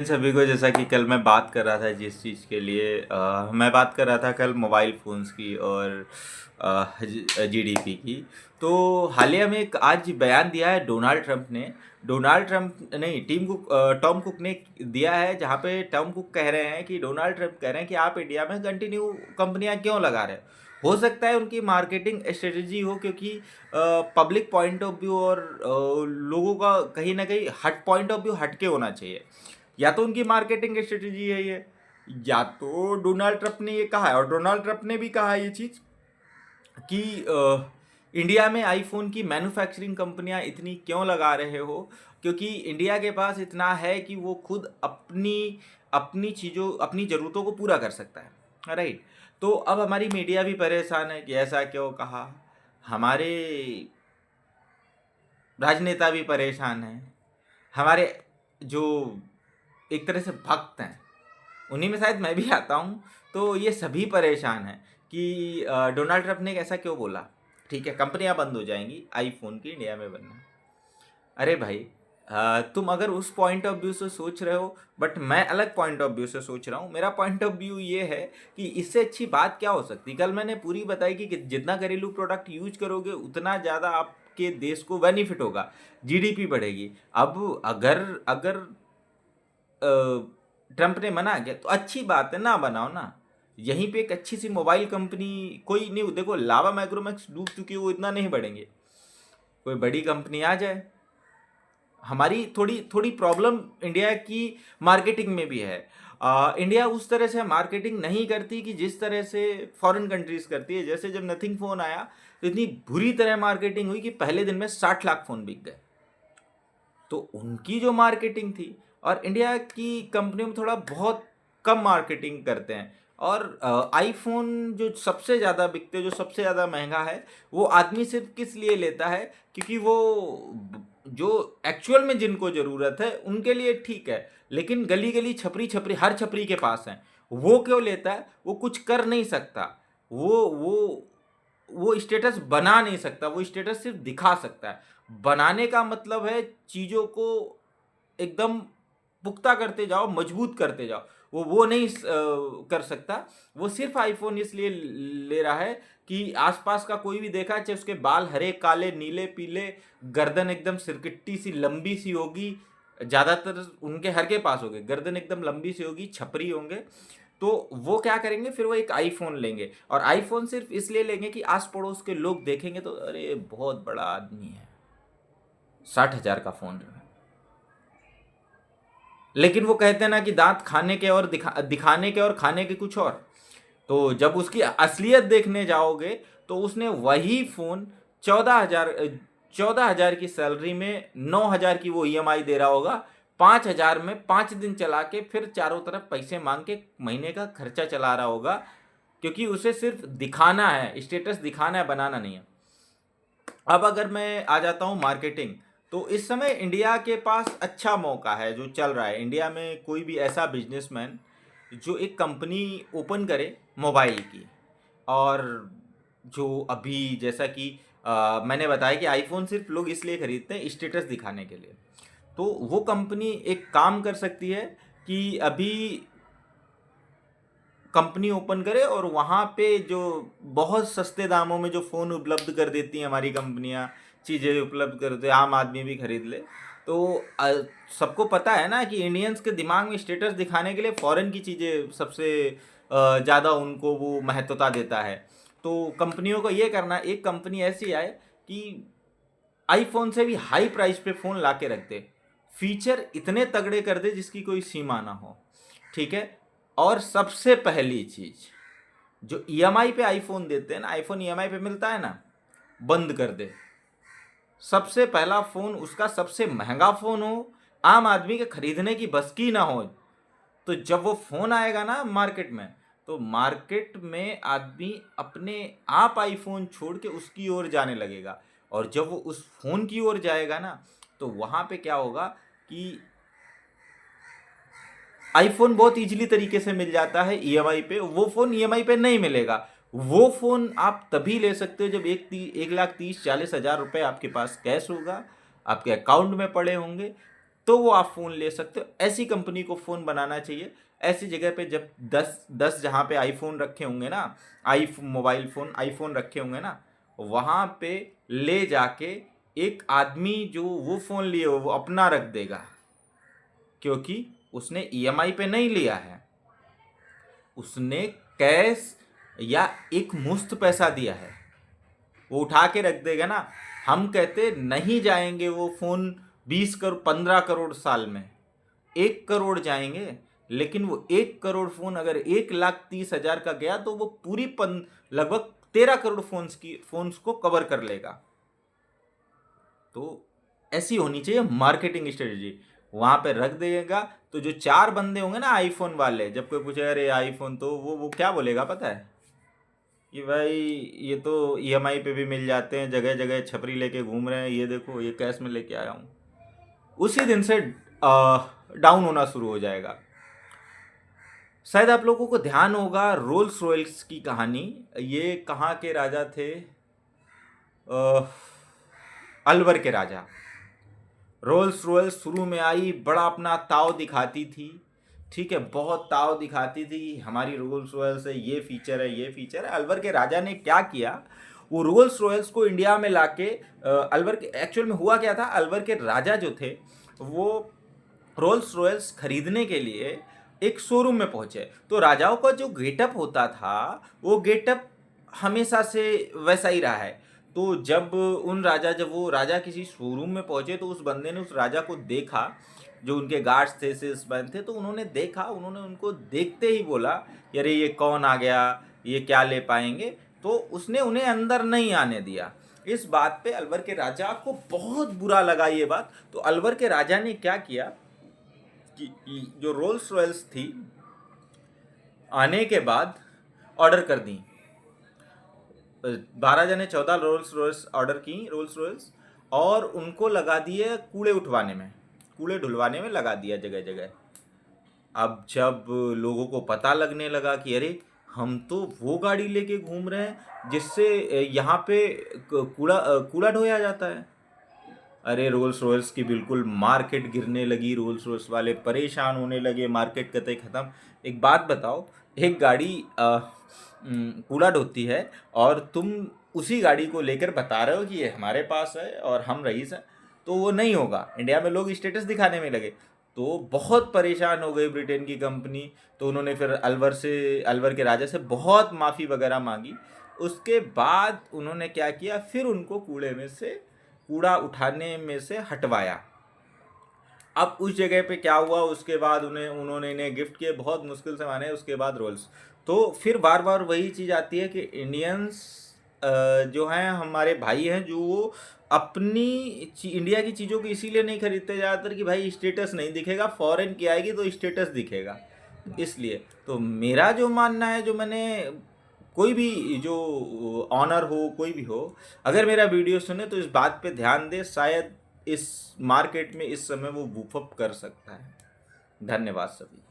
इन सभी को जैसा कि कल मैं बात कर रहा था जिस चीज़ के लिए मैं बात कर रहा था कल मोबाइल फ़ोन्स की और जीडीपी की। तो हालिया में एक आज बयान दिया है डोनाल्ड ट्रंप ने। डोनाल्ड ट्रंप नहीं, टॉम कुक ने दिया है, जहाँ पे टॉम कुक कह रहे हैं कि डोनाल्ड ट्रंप कह रहे हैं कि आप इंडिया में कंटिन्यू कंपनियां क्यों लगा रहे हो सकता है उनकी मार्केटिंग स्ट्रेटजी हो, क्योंकि पब्लिक पॉइंट ऑफ व्यू और लोगों का कहीं ना कहीं हट पॉइंट ऑफ व्यू हटके होना चाहिए। या तो उनकी मार्केटिंग स्ट्रेटजी है ये, या तो डोनाल्ड ट्रंप ने ये कहा है, और डोनाल्ड ट्रंप ने भी कहा है ये चीज़ कि इंडिया में आईफोन की मैन्युफैक्चरिंग कंपनियां इतनी क्यों लगा रहे हो, क्योंकि इंडिया के पास इतना है कि वो खुद अपनी अपनी चीज़ों अपनी ज़रूरतों को पूरा कर सकता है, राइट। तो अब हमारी मीडिया भी परेशान है कि ऐसा क्यों कहा, हमारे राजनेता भी परेशान हैं, हमारे जो एक तरह से भक्त हैं, उन्हीं में शायद मैं भी आता हूँ। तो ये सभी परेशान हैं कि डोनाल्ड ट्रंप ने ऐसा क्यों बोला। ठीक है, कंपनियां बंद हो जाएंगी आईफोन की इंडिया में बनना। अरे भाई, तुम अगर उस पॉइंट ऑफ व्यू से सोच रहे हो, बट मैं अलग पॉइंट ऑफ व्यू से सोच रहा हूँ। मेरा पॉइंट ऑफ व्यू ये है कि इससे अच्छी बात क्या हो सकती। कल मैंने पूरी बताई कि जितना घरेलू प्रोडक्ट यूज करोगे उतना ज़्यादा आपके देश को बेनिफिट होगा, जीडीपी बढ़ेगी। अब अगर अगर ट्रंप ने मना किया तो अच्छी बात है, ना बनाओ ना। यहीं पे एक अच्छी सी मोबाइल कंपनी, कोई नहीं, देखो लावा माइक्रोमैक्स डूब चुकी है, वो इतना नहीं बढ़ेंगे, कोई बड़ी कंपनी आ जाए। हमारी थोड़ी थोड़ी प्रॉब्लम इंडिया की मार्केटिंग में भी है। इंडिया उस तरह से मार्केटिंग नहीं करती कि जिस तरह से फॉरेन कंट्रीज करती है। जैसे जब नथिंग फ़ोन आया तो इतनी बुरी तरह मार्केटिंग हुई कि पहले दिन में 60 लाख फ़ोन बिक गए। तो उनकी जो मार्केटिंग थी, और इंडिया की कंपनियों में थोड़ा बहुत कम मार्केटिंग करते हैं। और आईफोन जो सबसे ज़्यादा बिकते, जो सबसे ज़्यादा महंगा है, वो आदमी सिर्फ किस लिए लेता है, क्योंकि वो जो एक्चुअल में जिनको ज़रूरत है उनके लिए ठीक है, लेकिन गली गली छपरी छपरी हर छपरी के पास है, वो क्यों लेता है। वो कुछ कर नहीं सकता, वो वो स्टेटस बना नहीं सकता, वो स्टेटस सिर्फ दिखा सकता है। बनाने का मतलब है चीज़ों को एकदम पुख्ता करते जाओ, मजबूत करते जाओ। वो नहीं कर सकता। वो सिर्फ आईफोन इसलिए ले रहा है कि आसपास का कोई भी देखा, चाहे उसके बाल हरे काले नीले पीले, गर्दन एकदम सिरकिट्टी सी लंबी सी होगी, ज़्यादातर उनके हर के पास होगी, गर्दन एकदम लंबी सी होगी, छपरी होंगे। तो वो क्या करेंगे, फिर वो एक आईफोन लेंगे, और आईफोन सिर्फ इसलिए लेंगे कि आस पड़ोस के लोग देखेंगे तो अरे बहुत बड़ा आदमी है, 60,000 का फ़ोन है। लेकिन वो कहते हैं ना कि दांत खाने के और दिखाने के और खाने के कुछ और। तो जब उसकी असलियत देखने जाओगे तो उसने वही फ़ोन 14,000 14,000 की सैलरी में 9,000 की वो ईएमआई दे रहा होगा, 5,000 में 5 दिन चला के फिर चारों तरफ पैसे मांग के महीने का खर्चा चला रहा होगा, क्योंकि उसे सिर्फ दिखाना है, स्टेटस दिखाना है, बनाना नहीं है। अब अगर मैं आ जाता हूँ मार्केटिंग, तो इस समय इंडिया के पास अच्छा मौका है जो चल रहा है। इंडिया में कोई भी ऐसा बिजनेसमैन जो एक कंपनी ओपन करे मोबाइल की, और जो अभी जैसा कि मैंने बताया कि आईफोन सिर्फ लोग इसलिए खरीदते हैं स्टेटस दिखाने के लिए। तो वो कंपनी एक काम कर सकती है कि अभी कंपनी ओपन करे, और वहाँ पे जो बहुत सस्ते दामों में जो फ़ोन उपलब्ध कर देती हैं हमारी कंपनियाँ, चीज़ें उपलब्ध कर दे, आम आदमी भी खरीद ले। तो सबको पता है ना कि इंडियंस के दिमाग में स्टेटस दिखाने के लिए फ़ॉरेन की चीज़ें सबसे ज़्यादा उनको वो महत्वता देता है। तो कंपनियों को ये करना, एक कंपनी ऐसी आए कि आईफोन से भी हाई प्राइस पे फ़ोन ला के रख दे, फीचर इतने तगड़े कर दे जिसकी कोई सीमा ना हो, ठीक है। और सबसे पहली चीज़, जो ईएमआई पे आईफोन देते हैं ना, आईफोन ईएमआई पे मिलता है ना, बंद कर दे। सबसे पहला फ़ोन उसका सबसे महंगा फ़ोन हो, आम आदमी के खरीदने की बस की ना हो। तो जब वो फ़ोन आएगा ना मार्केट में, तो मार्केट में आदमी अपने आप आईफोन छोड़ के उसकी ओर जाने लगेगा। और जब वो उस फ़ोन की ओर जाएगा ना, तो वहाँ पे क्या होगा कि आईफोन बहुत इजीली तरीके से मिल जाता है ईएमआई पे, वो फ़ोन ईएमआई पे नहीं मिलेगा। वो फ़ोन आप तभी ले सकते हो जब 1,30,40,000 रुपये आपके पास कैश होगा, आपके अकाउंट में पड़े होंगे, तो वो आप फ़ोन ले सकते हो। ऐसी कंपनी को फ़ोन बनाना चाहिए। ऐसी जगह पे जब 10 जहाँ पे आईफोन रखे होंगे ना, मोबाइल फ़ोन आईफोन रखे होंगे ना, वहाँ पे ले जाके एक आदमी जो वो फ़ोन लिए हो वो अपना रख देगा, क्योंकि उसने ईएमआई पे नहीं लिया है, उसने कैश या एक मुश्त पैसा दिया है, वो उठा के रख देगा ना। हम कहते नहीं जाएंगे वो फ़ोन 20 करोड़ 15 करोड़ साल में, 1 करोड़ जाएंगे, लेकिन वो 1 करोड़ फ़ोन अगर 1,30,000 का गया तो वो पूरी लगभग 13 करोड़ फ़ोन्स को कवर कर लेगा। तो ऐसी होनी चाहिए मार्केटिंग स्ट्रेटजी। वहाँ पे रख देगा तो जो 4 बंदे होंगे ना आईफोन वाले, जब कोई पूछे अरे आईफोन, तो वो क्या बोलेगा पता है कि भाई ये तो ईएमआई पे भी मिल जाते हैं, जगह जगह छपरी लेके घूम रहे हैं, ये देखो ये कैश में लेके आया हूँ। उसी दिन से डाउन होना शुरू हो जाएगा। शायद आप लोगों को ध्यान होगा रोल्स रॉयल्स की कहानी। ये कहाँ के राजा थे? अलवर के राजा। रोल्स रॉयल्स शुरू में आई, बड़ा अपना ताव दिखाती थी, ठीक है, बहुत ताव दिखाती थी, हमारी रोल्स रॉयल्स है, ये फीचर है, ये फीचर है। अलवर के राजा ने क्या किया, वो रोल्स रॉयल्स को इंडिया में लाके अलवर के एक्चुअल में हुआ क्या था, अलवर के राजा जो थे वो रोल्स रॉयल्स खरीदने के लिए एक शोरूम में पहुंचे। तो राजाओं का जो गेटअप होता था वो गेटअप हमेशा से वैसा ही रहा है। तो जब वो राजा किसी शोरूम में पहुंचे तो उस बंदे ने उस राजा को देखा, जो उनके गार्ड्स थे, सेल्समैन थे, तो उन्होंने देखा, उन्होंने उनको देखते ही बोला अरे ये कौन आ गया, ये क्या ले पाएंगे, तो उसने उन्हें अंदर नहीं आने दिया। इस बात पे अलवर के राजा को बहुत बुरा लगा ये बात। तो अलवर के राजा ने क्या किया कि जो रोल्स रॉयल्स थी आने के बाद ऑर्डर कर दी, 12 जने 14 रोल्स रॉयल्स ऑर्डर की रोल्स रॉयल्स, और उनको लगा दिए कूड़े उठवाने में, कूड़े ढुलवाने में लगा दिया जगह जगह। अब जब लोगों को पता लगने लगा कि अरे हम तो वो गाड़ी लेके घूम रहे हैं जिससे यहाँ पे कूड़ा ढोया जाता है, अरे रोल्स रॉयल्स की बिल्कुल मार्केट गिरने लगी, रोल्स रॉयल्स वाले परेशान होने लगे, मार्केट कतई ख़त्म। एक बात बताओ, एक गाड़ी कूड़ा ढोती है और तुम उसी गाड़ी को लेकर बता रहे हो कि ये हमारे पास है और हम रईस हैं, तो वो नहीं होगा। इंडिया में लोग स्टेटस दिखाने में लगे, तो बहुत परेशान हो गई ब्रिटेन की कंपनी। तो उन्होंने फिर अलवर के राजा से बहुत माफ़ी वगैरह मांगी। उसके बाद उन्होंने क्या किया, फिर उनको कूड़ा उठाने में से हटवाया। अब उस जगह पे क्या हुआ, उसके बाद उन्होंने इन्हें गिफ्ट किए, बहुत मुश्किल से माने उसके बाद रोल्स। तो फिर बार बार वही चीज़ आती है कि इंडियंस जो हैं हमारे भाई हैं, जो वो अपनी इंडिया की चीज़ों को इसीलिए नहीं खरीदते ज़्यादातर कि भाई स्टेटस नहीं दिखेगा, फॉरेन की आएगी तो स्टेटस दिखेगा, इसलिए। तो मेरा जो मानना है, जो मैंने कोई भी जो ऑनर हो, कोई भी हो, अगर मेरा वीडियो सुने तो इस बात पे ध्यान दे, शायद इस मार्केट में इस समय वो बूफअप कर सकता है। धन्यवाद सभी।